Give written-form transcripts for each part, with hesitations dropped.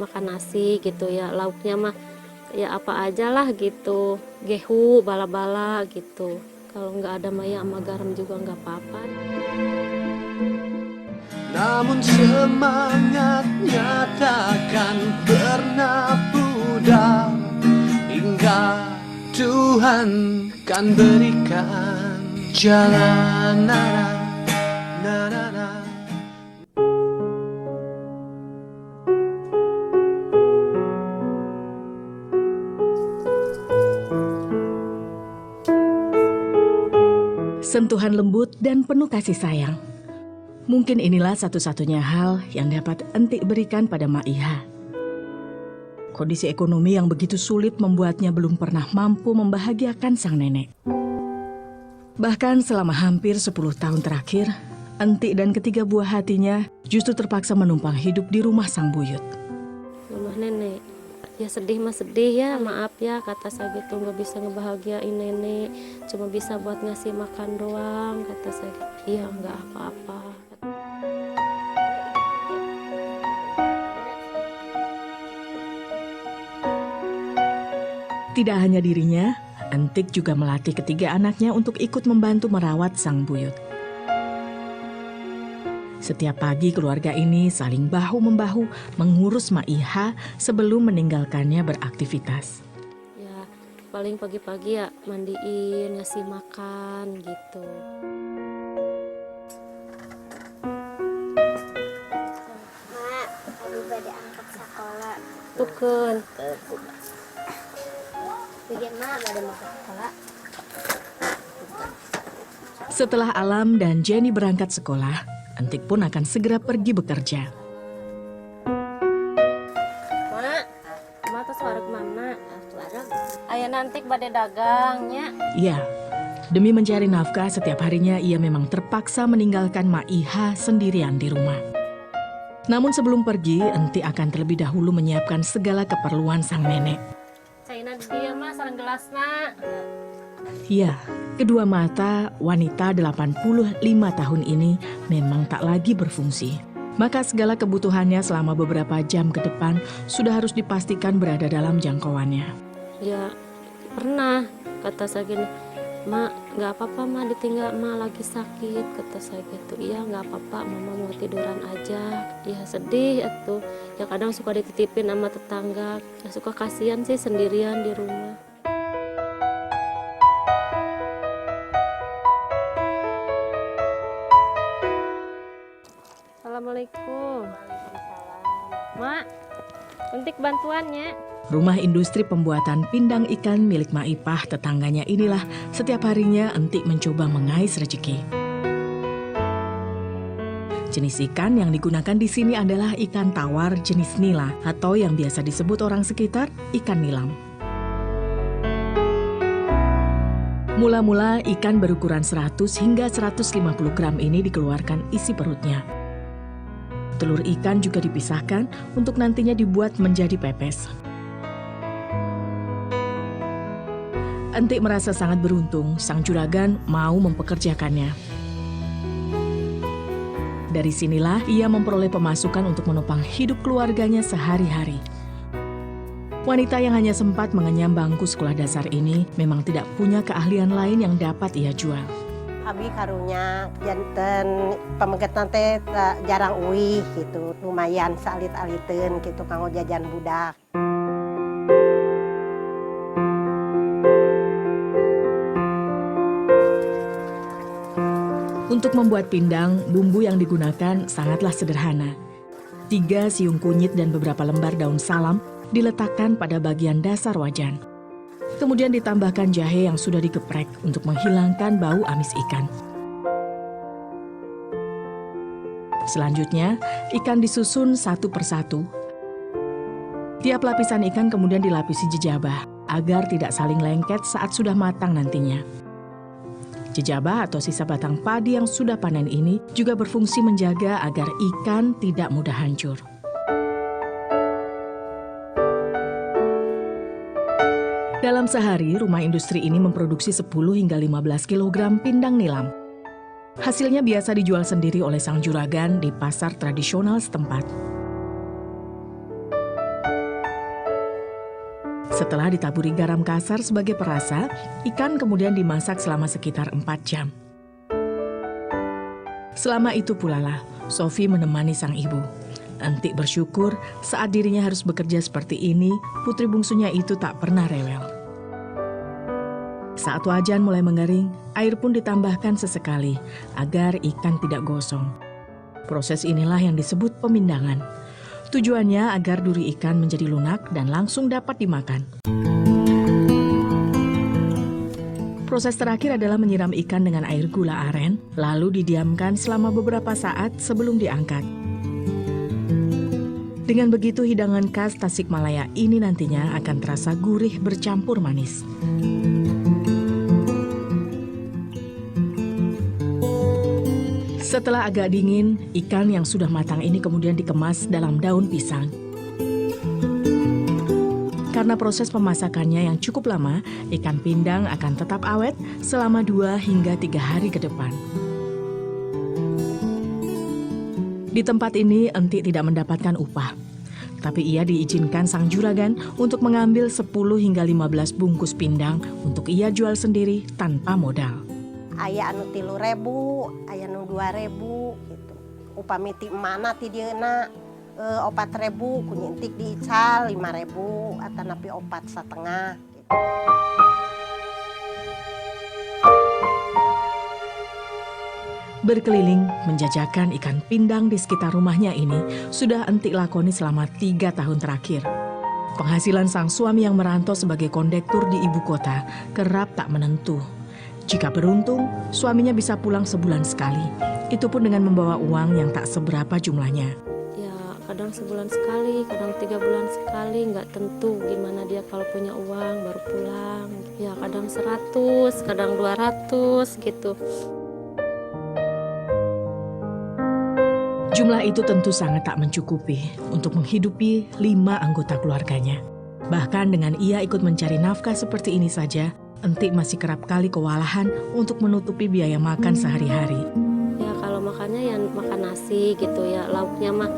makan nasi gitu ya. Lauknya mah ya apa aja lah gitu, gehu, bala-bala gitu. Kalau nggak ada maya sama garam juga nggak apa-apa. Namun semangatnya takkan pernah pudar, hingga Tuhan kan berikan jalan. Sentuhan lembut dan penuh kasih sayang. Mungkin inilah satu-satunya hal yang dapat Entik berikan pada Mak Iha. Kondisi ekonomi yang begitu sulit membuatnya belum pernah mampu membahagiakan sang nenek. Bahkan selama hampir 10 tahun terakhir, Entik dan ketiga buah hatinya justru terpaksa menumpang hidup di rumah sang buyut. Rumah nenek. Ya sedih mah sedih ya, maaf ya kata saya gitu, nggak bisa ngebahagiain nenek, cuma bisa buat ngasih makan doang, kata saya gitu. Iya nggak apa-apa. Tidak hanya dirinya, Entik juga melatih ketiga anaknya untuk ikut membantu merawat sang buyut. Setiap pagi keluarga ini saling bahu-membahu mengurus Mak Iha sebelum meninggalkannya beraktivitas. Ya paling pagi-pagi ya mandiin, ngasih makan gitu. Mak, tadi pada angkat sekolah. Tukeun. Bikin mak pada mau ke sekolah. Setelah Alam dan Jenny berangkat sekolah, Entik pun akan segera pergi bekerja. Mak tuh suara kemana? Ayah nanti bade dagangnya. Ya, demi mencari nafkah setiap harinya ia memang terpaksa meninggalkan Mak Iha sendirian di rumah. Namun sebelum pergi, Entik akan terlebih dahulu menyiapkan segala keperluan sang nenek. Caina dia mah sareng gelasna. Ya, kedua mata wanita 85 tahun ini memang tak lagi berfungsi. Maka segala kebutuhannya selama beberapa jam ke depan sudah harus dipastikan berada dalam jangkauannya. Ya pernah kata saya gini, mak nggak apa-apa mak ditinggal mak lagi sakit, kata saya gitu. Iya nggak apa-apa, mama mau tiduran aja. Ya sedih atuh, ya kadang suka dititipin sama tetangga, ya suka kasihan sih sendirian di rumah. Assalamualaikum. Mak, untuk bantuannya. Rumah industri pembuatan pindang ikan milik Mak Ipah tetangganya inilah setiap harinya Entik mencoba mengais rezeki. Jenis ikan yang digunakan di sini adalah ikan tawar jenis nila atau yang biasa disebut orang sekitar ikan nilam. Mula-mula ikan berukuran 100 hingga 150 gram ini dikeluarkan isi perutnya. Telur ikan juga dipisahkan untuk nantinya dibuat menjadi pepes. Entik merasa sangat beruntung sang juragan mau mempekerjakannya. Dari sinilah ia memperoleh pemasukan untuk menopang hidup keluarganya sehari-hari. Wanita yang hanya sempat mengenyam bangku sekolah dasar ini memang tidak punya keahlian lain yang dapat ia jual. Abi karunya janten pamegetan teh jarang uih gitu, lumayan salit-aliteun gitu kanggo jajan budak. Untuk membuat pindang, bumbu yang digunakan sangatlah sederhana. 3 siung kunyit dan beberapa lembar daun salam diletakkan pada bagian dasar wajan. Kemudian ditambahkan jahe yang sudah digeprek untuk menghilangkan bau amis ikan. Selanjutnya, ikan disusun satu persatu. Tiap lapisan ikan kemudian dilapisi jejabah agar tidak saling lengket saat sudah matang nantinya. Jejabah atau sisa batang padi yang sudah panen ini juga berfungsi menjaga agar ikan tidak mudah hancur. Dalam sehari, rumah industri ini memproduksi 10 hingga 15 kg pindang nilam. Hasilnya biasa dijual sendiri oleh sang juragan di pasar tradisional setempat. Setelah ditaburi garam kasar sebagai perasa, ikan kemudian dimasak selama sekitar 4 jam. Selama itu pula lah, Sofi menemani sang ibu. Entik bersyukur saat dirinya harus bekerja seperti ini, putri bungsunya itu tak pernah rewel. Saat wajan mulai mengering, air pun ditambahkan sesekali agar ikan tidak gosong. Proses inilah yang disebut pemindangan. Tujuannya agar duri ikan menjadi lunak dan langsung dapat dimakan. Proses terakhir adalah menyiram ikan dengan air gula aren, lalu didiamkan selama beberapa saat sebelum diangkat. Dengan begitu, hidangan khas Tasikmalaya ini nantinya akan terasa gurih bercampur manis. Setelah agak dingin, ikan yang sudah matang ini kemudian dikemas dalam daun pisang. Karena proses pemasakannya yang cukup lama, ikan pindang akan tetap awet selama 2 hingga 3 hari ke depan. Di tempat ini, Entik tidak mendapatkan upah. Tapi ia diizinkan sang juragan untuk mengambil 10 hingga 15 bungkus pindang untuk ia jual sendiri tanpa modal. Aya anu 3.000, aya anu 2.000 gitu. Upami ti mana ti dieuna 4.000, kunyintik diical 5.000 atanapi 4,5 gitu. Berkeliling menjajakan ikan pindang di sekitar rumahnya ini sudah Entik lakoni selama 3 tahun terakhir. Penghasilan sang suami yang merantau sebagai kondektur di ibu kota kerap tak menentu. Jika beruntung, suaminya bisa pulang sebulan sekali. Itu pun dengan membawa uang yang tak seberapa jumlahnya. Ya kadang sebulan sekali, kadang 3 bulan sekali, nggak tentu gimana dia kalau punya uang baru pulang. Ya kadang 100, kadang 200 gitu. Jumlah itu tentu sangat tak mencukupi untuk menghidupi 5 anggota keluarganya. Bahkan dengan ia ikut mencari nafkah seperti ini saja, Entik masih kerap kali kewalahan untuk menutupi biaya makan sehari-hari. Ya kalau makannya ya makan nasi gitu ya, lauknya mah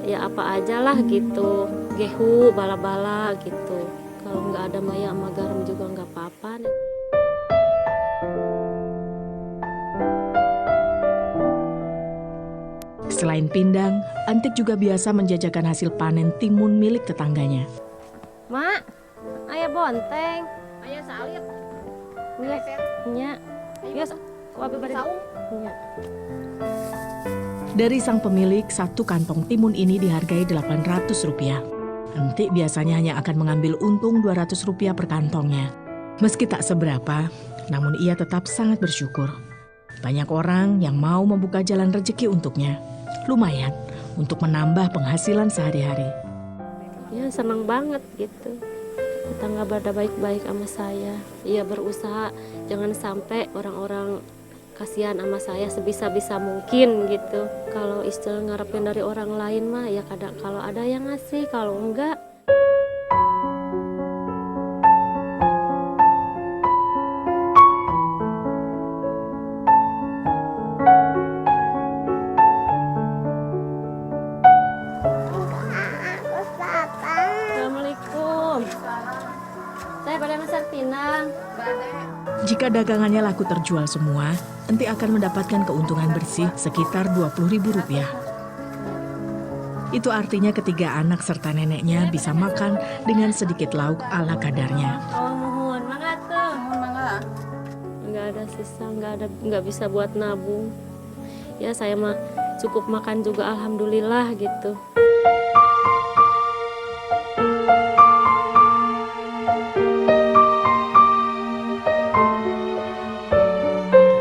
ya apa aja lah gitu, gehu, bala-bala gitu. Kalau nggak ada maya sama garam juga nggak apa-apa. Selain pindang, Entik juga biasa menjajakan hasil panen timun milik tetangganya. Mak, ayah bonteng, ayah salit. Nya, nya, biasa, wabe bari nya. Dari sang pemilik, 1 kantong timun ini dihargai Rp800. Entik biasanya hanya akan mengambil untung Rp200 per kantongnya. Meski tak seberapa, namun ia tetap sangat bersyukur. Banyak orang yang mau membuka jalan rezeki untuknya. Lumayan untuk menambah penghasilan sehari-hari. Ya senang banget gitu. Tetangga pada baik-baik sama saya. Ia berusaha jangan sampai orang-orang kasihan sama saya sebisa-bisa mungkin gitu. Kalau istilah ngarepin dari orang lain mah ya kadang kalau ada yang ngasih, kalau enggak. Assalamualaikum. Saya pada masak pinang. Jika dagangannya laku terjual semua, Entik akan mendapatkan keuntungan bersih sekitar Rp20.000. Itu artinya ketiga anak serta neneknya bisa makan dengan sedikit lauk ala kadarnya. Oh mohon, mangga tuh. Mohon mangga. Nggak ada sisa, nggak bisa buat nabung. Ya saya mah cukup makan juga alhamdulillah gitu.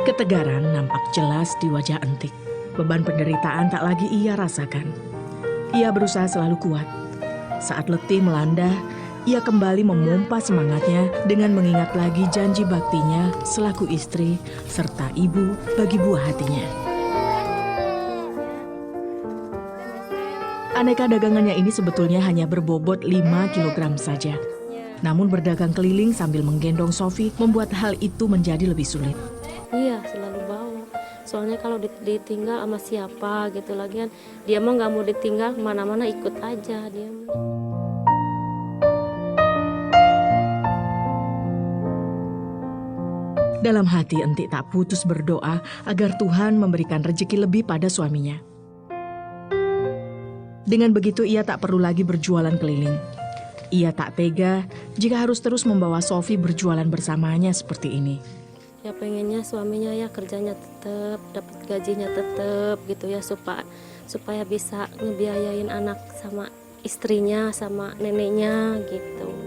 Ketegaran nampak jelas di wajah Entik. Beban penderitaan tak lagi ia rasakan. Ia berusaha selalu kuat. Saat letih melanda, ia kembali memompa semangatnya dengan mengingat lagi janji baktinya selaku istri serta ibu bagi buah hatinya. Aneka dagangannya ini sebetulnya hanya berbobot 5 kg saja. Namun berdagang keliling sambil menggendong Sofi membuat hal itu menjadi lebih sulit. Iya selalu bawa. Soalnya kalau ditinggal sama siapa gitu lagi kan, dia mah nggak mau ditinggal kemana-mana ikut aja dia. Dalam hati Entik tak putus berdoa agar Tuhan memberikan rezeki lebih pada suaminya. Dengan begitu ia tak perlu lagi berjualan keliling. Ia tak tega jika harus terus membawa Sofi berjualan bersamanya seperti ini. Ya pengennya suaminya ya kerjanya tetap, dapat gajinya tetap gitu ya, supaya bisa ngebiayain anak sama istrinya sama neneknya gitu.